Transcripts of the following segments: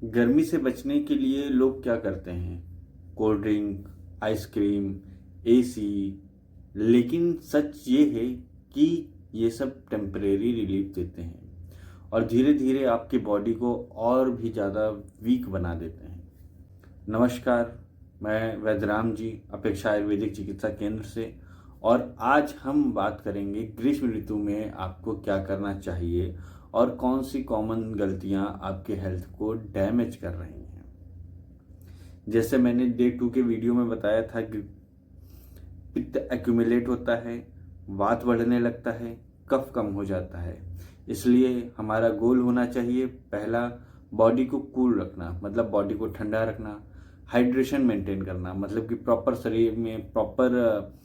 गर्मी से बचने के लिए लोग क्या करते हैं? Cold drink, ice cream, AC. लेकिन सच ये है कि ये सब टेम्परेरी रिलीफ देते हैं और धीरे धीरे आपकी बॉडी को और भी ज़्यादा वीक बना देते हैं। नमस्कार, मैं वैद्यराम जी, अपेक्षा आयुर्वेदिक चिकित्सा केंद्र से। और आज हम बात करेंगे ग्रीष्म ऋतु में आपको क्या करना चाहिए और कौन सी कॉमन गलतियां आपके हेल्थ को डैमेज कर रही हैं। जैसे मैंने डे 2 के वीडियो में बताया था कि पित्त एक्यूमुलेट होता है, वात बढ़ने लगता है, कफ कम हो जाता है। इसलिए हमारा गोल होना चाहिए, पहला बॉडी को कूल रखना, मतलब बॉडी को ठंडा रखना। हाइड्रेशन मेंटेन करना, मतलब कि प्रॉपर शरीर में प्रॉपर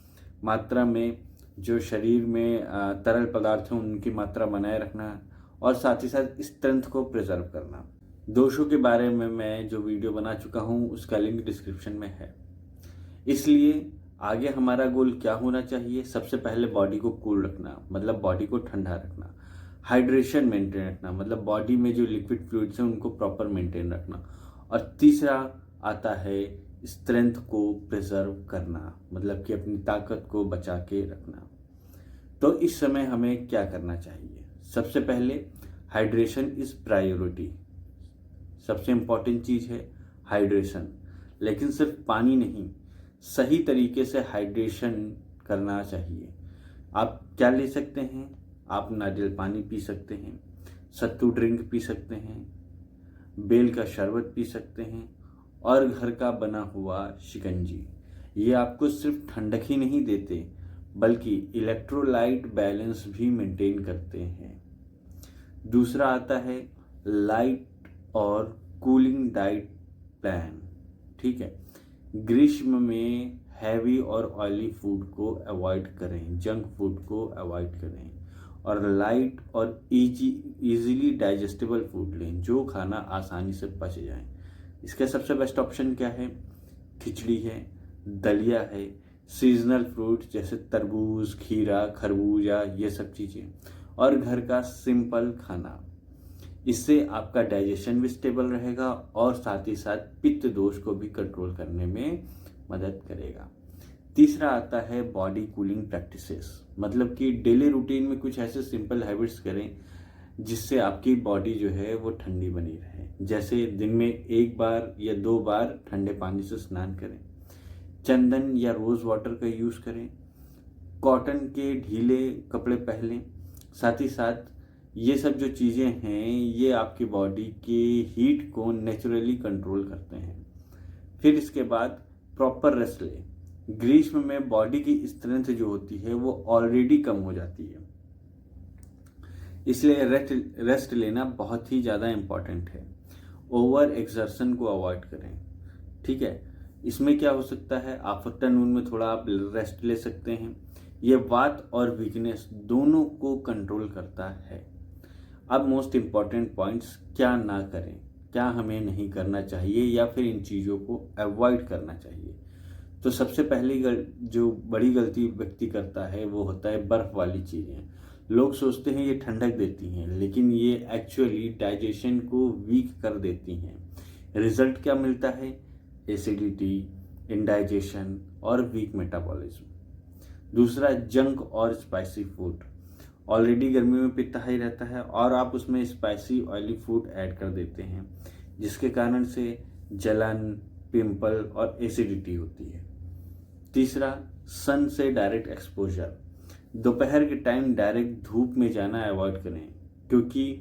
मात्रा में जो शरीर में तरल पदार्थ हैं उनकी मात्रा बनाए रखना। और साथ ही साथ स्ट्रेंथ को प्रिजर्व करना। दोषों के बारे में मैं जो वीडियो बना चुका हूँ उसका लिंक डिस्क्रिप्शन में है। इसलिए आगे हमारा गोल क्या होना चाहिए? सबसे पहले बॉडी को कूल रखना, मतलब बॉडी को ठंडा रखना। हाइड्रेशन मेंटेन रखना, मतलब बॉडी में जो लिक्विड फ्लूइड्स हैं उनको प्रॉपर मेंटेन रखना। और तीसरा आता है स्ट्रेंथ को प्रिजर्व करना, मतलब कि अपनी ताकत को बचा के रखना। तो इस समय हमें क्या करना चाहिए? सबसे पहले हाइड्रेशन इज प्रायोरिटी। सबसे इम्पॉर्टेंट चीज़ है हाइड्रेशन। लेकिन सिर्फ पानी नहीं, सही तरीके से हाइड्रेशन करना चाहिए। आप क्या ले सकते हैं? आप नारियल पानी पी सकते हैं, सत्तू ड्रिंक पी सकते हैं, बेल का शरबत पी सकते हैं और घर का बना हुआ शिकंजी। ये आपको सिर्फ ठंडक ही नहीं देते बल्कि इलेक्ट्रोलाइट बैलेंस भी मेंटेन करते हैं। दूसरा आता है लाइट और कूलिंग डाइट प्लान। ठीक है, ग्रीष्म में हैवी और ऑयली फूड को अवॉइड करें, जंक फूड को अवॉइड करें और लाइट और इजीली डाइजेस्टेबल फूड लें, जो खाना आसानी से पच जाए। इसका सबसे बेस्ट ऑप्शन क्या है? खिचड़ी है, दलिया है, सीजनल फ्रूट जैसे तरबूज, खीरा, खरबूजा, ये सब चीज़ें, और घर का सिंपल खाना। इससे आपका डाइजेशन भी स्टेबल रहेगा और साथ ही साथ पित्त दोष को भी कंट्रोल करने में मदद करेगा। तीसरा आता है बॉडी कूलिंग प्रैक्टिसेस, मतलब कि डेली रूटीन में कुछ ऐसे सिंपल हैबिट्स करें जिससे आपकी बॉडी जो है वो ठंडी बनी रहे। जैसे दिन में 1 बार या 2 बार ठंडे पानी से स्नान करें, चंदन या रोज़ वाटर का यूज़ करें, कॉटन के ढीले कपड़े पहनें। साथ ही साथ ये सब जो चीज़ें हैं ये आपकी बॉडी के हीट को नेचुरली कंट्रोल करते हैं। फिर इसके बाद प्रॉपर रेस्ट लें। ग्रीष्म में बॉडी की स्ट्रेंथ जो होती है वो ऑलरेडी कम हो जाती है, इसलिए रेस्ट लेना बहुत ही ज़्यादा इम्पॉर्टेंट है। ओवर एक्सर्शन को अवॉइड करें। ठीक है, इसमें क्या हो सकता है, आफ्टरनून में थोड़ा आप रेस्ट ले सकते हैं। ये वात और वीकनेस दोनों को कंट्रोल करता है। अब मोस्ट इम्पॉर्टेंट पॉइंट्स, क्या ना करें, क्या हमें नहीं करना चाहिए या फिर इन चीज़ों को अवॉइड करना चाहिए। तो सबसे पहली जो बड़ी गलती व्यक्ति करता है वो होता है बर्फ़ वाली चीज़ें। लोग सोचते हैं ये ठंडक देती हैं, लेकिन ये एक्चुअली डाइजेशन को वीक कर देती हैं। रिजल्ट क्या मिलता है? एसिडिटी, इंडाइजेशन और वीक मेटाबॉलिज्म। दूसरा, जंक और स्पाइसी फूड। ऑलरेडी गर्मी में पित्त हाई रहता है और आप उसमें स्पाइसी ऑयली फूड ऐड कर देते हैं, जिसके कारण से जलन, पिंपल और एसिडिटी होती है। तीसरा, सन से डायरेक्ट एक्सपोजर। दोपहर के टाइम डायरेक्ट धूप में जाना अवॉइड करें, क्योंकि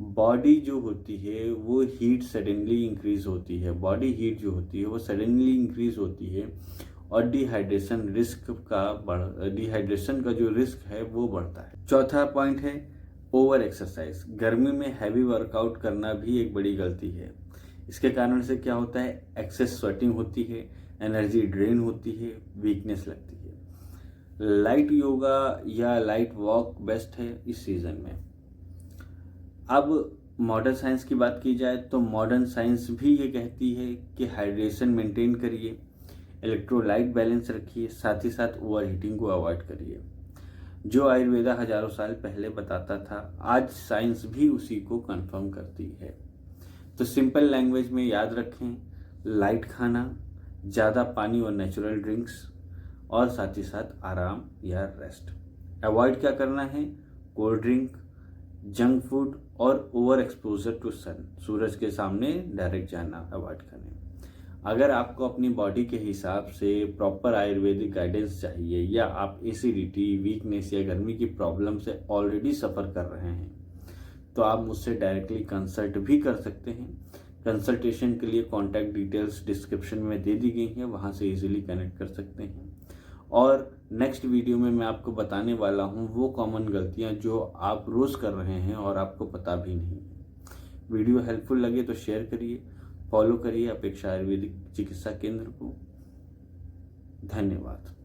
बॉडी जो होती है वो हीट सडनली इंक्रीज होती है। बॉडी हीट जो होती है वो सडनली इंक्रीज होती है और डिहाइड्रेशन का जो रिस्क है वो बढ़ता है। चौथा पॉइंट है ओवर एक्सरसाइज। गर्मी में हैवी वर्कआउट करना भी एक बड़ी गलती है। इसके कारण से क्या होता है, एक्सेस स्वेटिंग होती है, एनर्जी ड्रेन होती है, वीकनेस लगती है। लाइट योगा या लाइट वॉक बेस्ट है इस सीजन में। अब मॉडर्न साइंस की बात की जाए तो मॉडर्न साइंस भी ये कहती है कि हाइड्रेशन मेंटेन करिए, इलेक्ट्रोलाइट बैलेंस रखिए, साथ ही साथ ओवर हीटिंग को अवॉइड करिए। जो आयुर्वेदा हजारों साल पहले बताता था, आज साइंस भी उसी को कंफर्म करती है। तो सिंपल लैंग्वेज में याद रखें, लाइट खाना, ज़्यादा पानी और नेचुरल ड्रिंक्स, और साथ ही साथ आराम या रेस्ट। अवॉइड क्या करना है? कोल्ड ड्रिंक, जंक फूड और ओवर एक्सपोजर टू सन, सूरज के सामने डायरेक्ट जाना अवॉइड करें। अगर आपको अपनी बॉडी के हिसाब से प्रॉपर आयुर्वेदिक गाइडेंस चाहिए, या आप एसिडिटी, वीकनेस या गर्मी की प्रॉब्लम से ऑलरेडी सफ़र कर रहे हैं, तो आप मुझसे डायरेक्टली कंसल्ट भी कर सकते हैं। कंसल्टेशन के लिए कॉन्टैक्ट डिटेल्स डिस्क्रिप्शन में दे दी गई हैं, वहाँ से इजीली कनेक्ट कर सकते हैं। और नेक्स्ट वीडियो में मैं आपको बताने वाला हूँ वो कॉमन गलतियाँ जो आप रोज़ कर रहे हैं और आपको पता भी नहीं है। वीडियो हेल्पफुल लगे तो शेयर करिए, फॉलो करिए अपेक्षा आयुर्वेदिक चिकित्सा केंद्र को। धन्यवाद।